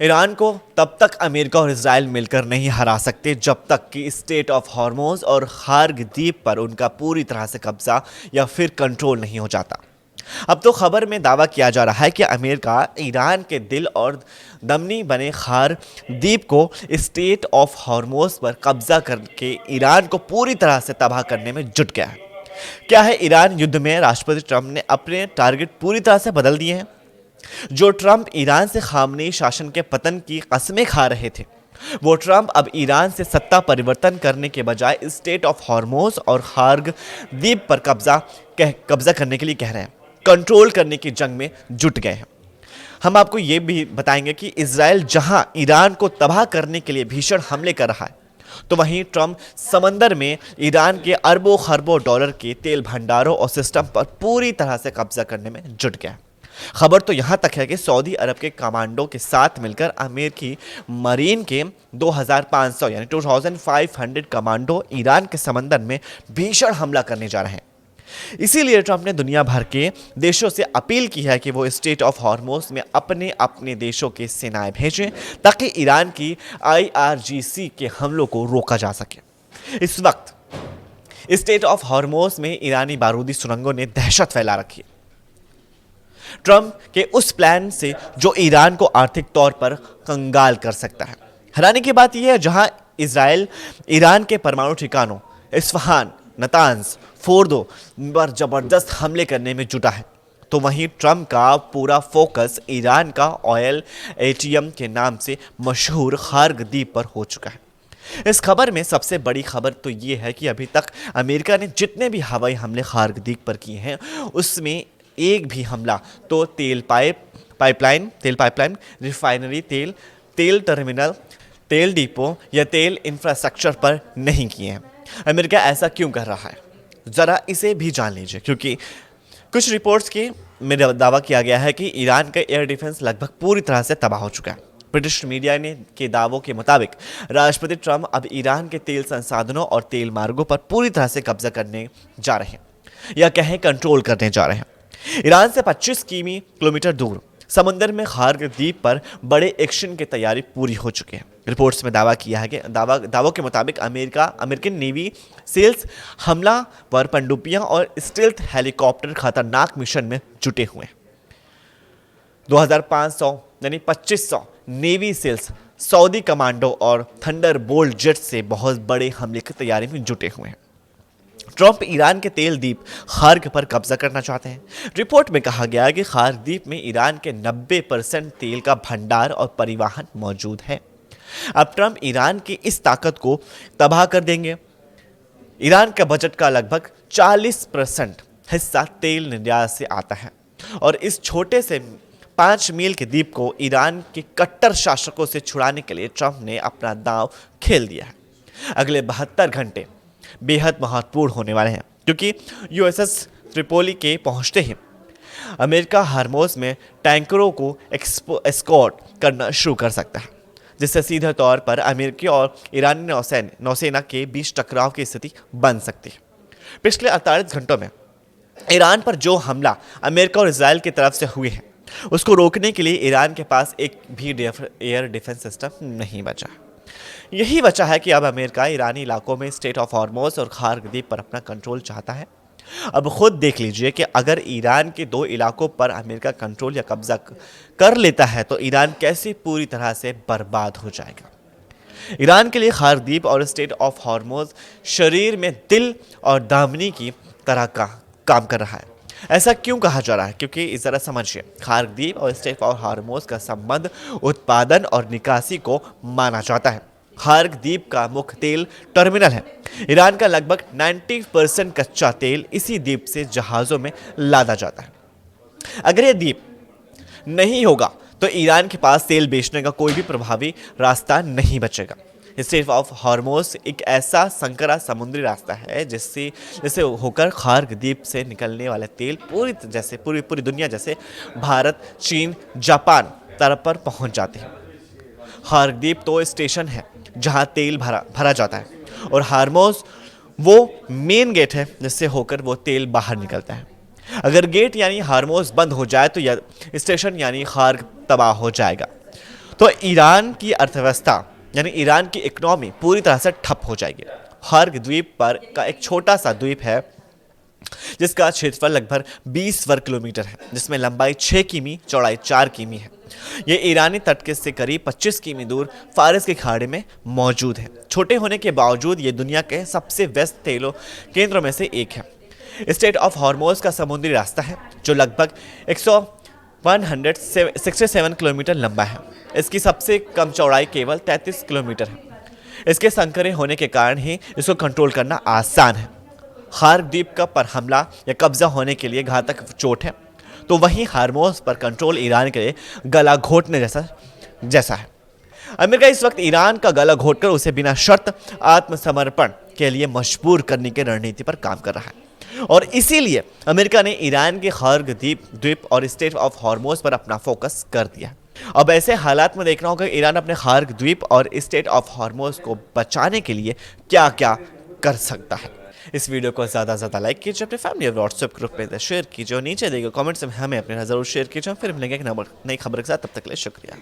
Iran को तब तक अमेरिका और इजराइल मिलकर नहीं हरा सकते जब तक कि स्टेट ऑफ हॉर्मोज और खार्ग द्वीप पर उनका पूरी तरह से कब्जा या फिर कंट्रोल नहीं हो जाता। अब तो खबर में दावा किया जा रहा है कि अमेरिका ईरान के दिल और दमनी बने खार द्वीप को स्टेट ऑफ हॉर्मोज पर कब्जा करके ईरान को पूरी तरह से तबाह करने में जुट गया है। क्या है ईरान युद्ध में राष्ट्रपति ट्रंप ने अपने टारगेट पूरी तरह से बदल दिए हैं। जो ट्रंप ईरान से खामनेई शासन के पतन की कस्में खा रहे थे, वो ट्रंप अब ईरान से सत्ता परिवर्तन करने के बजाय स्टेट ऑफ हॉर्मोज और खार्ग द्वीप पर कब्जा करने के लिए कह रहे हैं, कंट्रोल करने की जंग में जुट गए हैं। हम आपको ये भी बताएंगे कि इजराइल जहां ईरान को तबाह करने के लिए भीषण हमले कर रहा है, तो वहीं ट्रंप समंदर में ईरान के अरबों खरबों डॉलर के तेल भंडारों और सिस्टम पर पूरी तरह से कब्जा करने में जुट गया है। खबर तो यहां तक है कि सऊदी अरब के कमांडो के साथ मिलकर अमेरिकी मरीन के 2500 यानी 2500 कमांडो ईरान के समंदर में भीषण हमला करने जा रहे हैं। इसीलिए ट्रंप ने दुनिया भर के देशों से अपील की है कि वो स्टेट ऑफ हॉर्मोज में अपने अपने देशों की सेनाएं भेजें ताकि ईरान की IRGC के हमलों को रोका जा सके। इस वक्त स्टेट ऑफ हॉर्मोज में ईरानी बारूदी सुरंगों ने दहशत फैला रखी है, ट्रंप के उस प्लान से जो ईरान को आर्थिक तौर पर कंगाल कर सकता है। हैरानी की बात यह है, जहां इजराइल ईरान के परमाणु ठिकानों इस्फहान, नतांज, फोर्दो पर जबरदस्त हमले करने में जुटा है, तो वहीं ट्रंप का पूरा फोकस ईरान का ऑयल ATM के नाम से मशहूर खार्ग द्वीप पर हो चुका है। इस खबर में सबसे बड़ी खबर तो ये है कि अभी तक अमेरिका ने जितने भी हवाई हमले खार्ग द्वीप पर किए हैं, उसमें एक भी हमला तो तेल पाइपलाइन, रिफाइनरी, तेल टर्मिनल, तेल डिपो या तेल इंफ्रास्ट्रक्चर पर नहीं किए हैं। अमेरिका ऐसा क्यों कर रहा है, ज़रा इसे भी जान लीजिए, क्योंकि कुछ रिपोर्ट्स में दावा किया गया है कि ईरान का एयर डिफेंस लगभग पूरी तरह से तबाह हो चुका है। ब्रिटिश मीडिया के दावों के मुताबिक राष्ट्रपति ट्रंप अब ईरान के तेल संसाधनों और तेल मार्गों पर पूरी तरह से कब्जा करने जा रहे हैं, या कहें कंट्रोल करने जा रहे हैं। ईरान से 25 किलोमीटर दूर समुद्र में खार्ग द्वीप पर बड़े एक्शन की तैयारी पूरी हो चुकी है। रिपोर्ट्स में दावा किया है कि दावों के मुताबिक अमेरिकन नेवी सेल्स हमलावर पनडुब्बियां और स्टील्थ हेलीकॉप्टर खतरनाक मिशन में जुटे हुए हैं। 2500 यानी 2500 नेवी सेल्स सऊदी कमांडो और थंडरबोल्ट जेट से बहुत बड़े हमले की तैयारी में जुटे हुए हैं। ट्रंप ईरान के तेल द्वीप खार्ग पर कब्जा करना चाहते हैं। रिपोर्ट में कहा गया है कि खार्ग द्वीप में ईरान के 90% तेल का भंडार और परिवहन मौजूद है। अब ट्रंप ईरान की इस ताकत को तबाह कर देंगे। ईरान का बजट का लगभग 40% हिस्सा तेल निर्यात से आता है, और इस छोटे से 5 मील के द्वीप को ईरान के कट्टर शासकों से छुड़ाने के लिए ट्रंप ने अपना दांव खेल दिया है। अगले 72 घंटे बेहद महत्वपूर्ण होने वाले हैं, क्योंकि USS त्रिपोली के पहुंचते ही अमेरिका हॉर्मोज में टैंकरों को एस्कॉर्ट करना शुरू कर सकता है, जिससे सीधे तौर पर अमेरिकी और ईरानी नौसेना के बीच टकराव की स्थिति बन सकती है। पिछले 48 घंटों में ईरान पर जो हमला अमेरिका और इजराइल की तरफ से हुए हैं, उसको रोकने के लिए ईरान के पास एक भी एयर डिफेंस सिस्टम नहीं बचा। यही वजह है कि अब अमेरिका ईरानी इलाकों में स्टेट ऑफ हॉर्मोज और खार्ग द्वीप पर अपना कंट्रोल चाहता है। अब खुद देख लीजिए कि अगर ईरान के 2 इलाकों पर अमेरिका कंट्रोल या कब्जा कर लेता है, तो ईरान कैसे पूरी तरह से बर्बाद हो जाएगा। ईरान के लिए खार्ग द्वीप और स्टेट ऑफ हॉर्मोज शरीर में दिल और दामनी की तरह का काम कर रहा है। ऐसा क्यों कहा जा रहा है, क्योंकि ज़रा समझिए, खार्ग द्वीप और स्टेट ऑफ हॉर्मोज का संबंध उत्पादन और निकासी को माना जाता है। खार्ग द्वीप का मुख्य तेल टर्मिनल है। ईरान का लगभग 90% कच्चा तेल इसी द्वीप से जहाज़ों में लादा जाता है। अगर यह द्वीप नहीं होगा तो ईरान के पास तेल बेचने का कोई भी प्रभावी रास्ता नहीं बचेगा। स्ट्रेट ऑफ हॉर्मोज एक ऐसा संकरा समुद्री रास्ता है जिससे होकर खार्ग द्वीप से निकलने वाले तेल पूरी दुनिया जैसे भारत, चीन, जापान तरफ पर पहुंच जाते हैं। खार्ग द्वीप तो स्टेशन है जहां तेल भरा जाता है, और हॉर्मोज वो मेन गेट है जिससे होकर वो तेल बाहर निकलता है। अगर गेट यानी हॉर्मोज बंद हो जाए तो स्टेशन यानी खार्ग तबाह हो जाएगा। तो ईरान की अर्थव्यवस्था यानी ईरान की इकोनॉमी पूरी तरह से ठप हो जाएगी। हर्ग द्वीप पर का एक छोटा सा द्वीप है जिसका क्षेत्रफल लगभग 20 वर्ग किलोमीटर है, जिसमें लंबाई 6 किमी, चौड़ाई 4 किमी है। ये ईरानी तट के से करीब 25 किमी दूर फारस की खाड़ी में मौजूद है। छोटे होने के बावजूद ये दुनिया के सबसे व्यस्त तेलों केंद्रों में से एक है। स्टेट ऑफ हॉर्मोज का समुद्री रास्ता है जो लगभग 167 किलोमीटर लंबा है। इसकी सबसे कम चौड़ाई केवल 33 किलोमीटर है। इसके संकरे होने के कारण ही इसको कंट्रोल करना आसान है। खार्ग द्वीप का पर हमला या कब्जा होने के लिए घातक चोट है, तो वहीं हार्मोज पर कंट्रोल ईरान के लिए गला घोटने जैसा है। अमेरिका इस वक्त ईरान का गला घोटकर उसे बिना शर्त आत्मसमर्पण के लिए मजबूर करने की रणनीति पर काम कर रहा है, और इसीलिए अमेरिका ने ईरान के खार्ग द्वीप और स्टेट ऑफ हॉर्मोज पर अपना फोकस कर दिया। अब ऐसे हालात में देखना होगा ईरान अपने खार्ग द्वीप और स्टेट ऑफ हॉर्मोज को बचाने के लिए क्या क्या कर सकता है। इस वीडियो को ज़्यादा से ज़्यादा लाइक कीजिए, अपने फैमिली और व्हाट्सएप ग्रुप में शेयर कीजिए, और नीचे देखिए कमेंट्स में हमें अपने नज़र शेयर कीजिए। फिर मिलेंगे एक नई खबर के साथ, तब तक के लिए शुक्रिया।